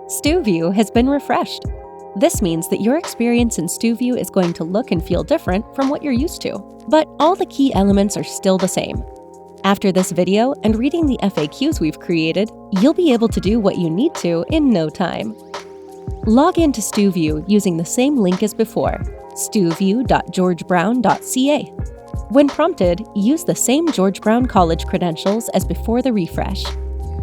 Stu-View has been refreshed. This means that your experience in Stu-View is going to look and feel different from what you're used to, but all the key elements are still the same. After this video and reading the FAQs we've created, you'll be able to do what you need to in no time. Log into Stu-View using the same link as before, stuview.georgebrown.ca. When prompted, use the same George Brown College credentials as before the refresh.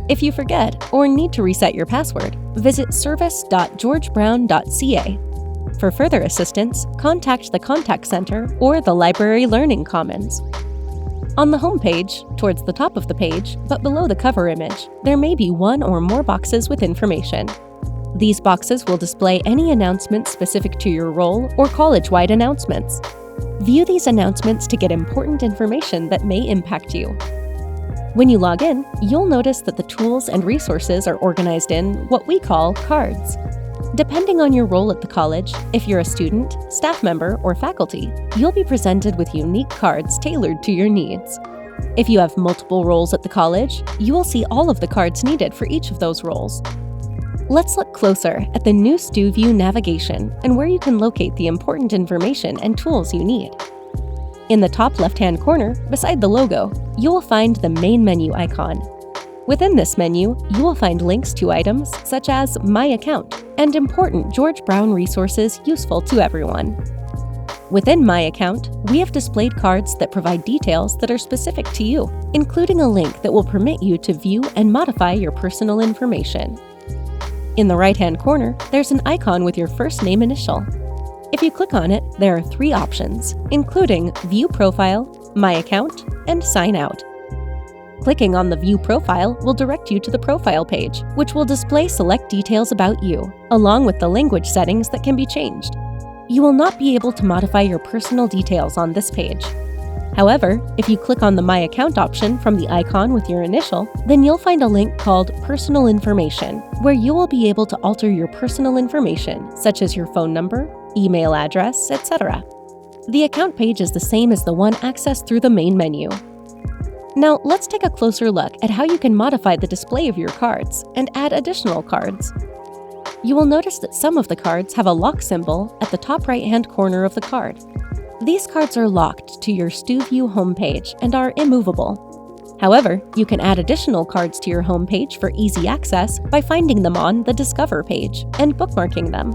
If you forget or need to reset your password, visit service.georgebrown.ca. For further assistance, contact the Contact Center or the Library Learning Commons. On the home page, towards the top of the page, but below the cover image, there may be one or more boxes with information. These boxes will display any announcements specific to your role or college-wide announcements. View these announcements to get important information that may impact you. When you log in, you'll notice that the tools and resources are organized in what we call cards. Depending on your role at the college, if you're a student, staff member, or faculty, you'll be presented with unique cards tailored to your needs. If you have multiple roles at the college, you will see all of the cards needed for each of those roles. Let's look closer at the new Stu-View navigation and where you can locate the important information and tools you need. In the top left-hand corner, beside the logo, you will find the main menu icon. Within this menu, you will find links to items such as My Account and important George Brown resources useful to everyone. Within My Account, we have displayed cards that provide details that are specific to you, including a link that will permit you to view and modify your personal information. In the right-hand corner, there's an icon with your first name initial. If you click on it, there are 3 options, including View Profile, My Account, and Sign Out. Clicking on the View Profile will direct you to the profile page, which will display select details about you, along with the language settings that can be changed. You will not be able to modify your personal details on this page. However, if you click on the My Account option from the icon with your initial, then you'll find a link called Personal Information, where you will be able to alter your personal information, such as your phone number, email address, etc. The account page is the same as the one accessed through the main menu. Now, let's take a closer look at how you can modify the display of your cards and add additional cards. You will notice that some of the cards have a lock symbol at the top right-hand corner of the card. These cards are locked to your Stu-View homepage and are immovable. However, you can add additional cards to your homepage for easy access by finding them on the Discover page and bookmarking them.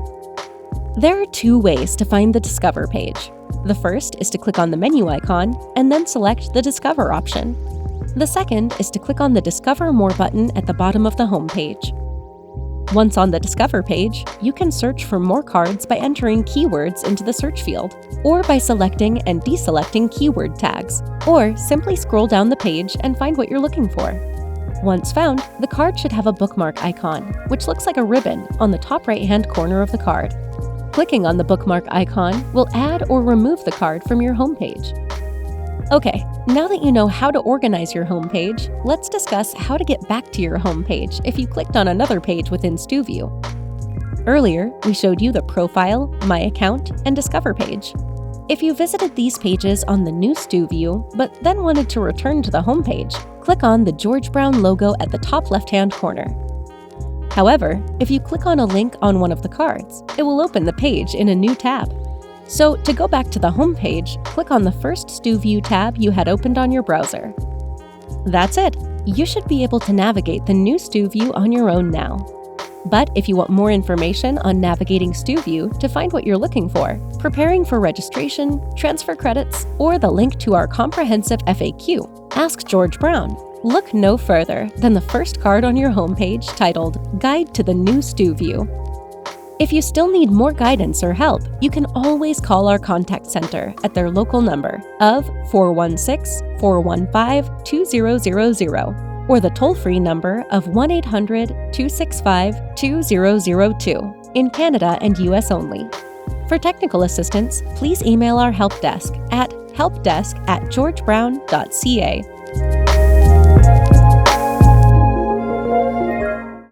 There are 2 ways to find the Discover page. The first is to click on the menu icon and then select the Discover option. The second is to click on the Discover More button at the bottom of the homepage. Once on the Discover page, you can search for more cards by entering keywords into the search field, or by selecting and deselecting keyword tags, or simply scroll down the page and find what you're looking for. Once found, the card should have a bookmark icon, which looks like a ribbon on the top right-hand corner of the card. Clicking on the bookmark icon will add or remove the card from your homepage. Okay, now that you know how to organize your homepage, let's discuss how to get back to your homepage if you clicked on another page within Stu-View. Earlier, we showed you the Profile, My Account, and Discover page. If you visited these pages on the new Stu-View, but then wanted to return to the homepage, click on the George Brown logo at the top left-hand corner. However, if you click on a link on one of the cards, it will open the page in a new tab. So, to go back to the home page, click on the first Stu-View tab you had opened on your browser. That's it! You should be able to navigate the new Stu-View on your own now. But if you want more information on navigating Stu-View to find what you're looking for, preparing for registration, transfer credits, or the link to our comprehensive FAQ, ask George Brown. Look no further than the first card on your homepage titled Guide to the New Stu-View. If you still need more guidance or help, you can always call our contact center at their local number of 416-415-2000 or the toll-free number of 1-800-265-2002 in Canada and US only. For technical assistance, please email our help desk at helpdesk@georgebrown.ca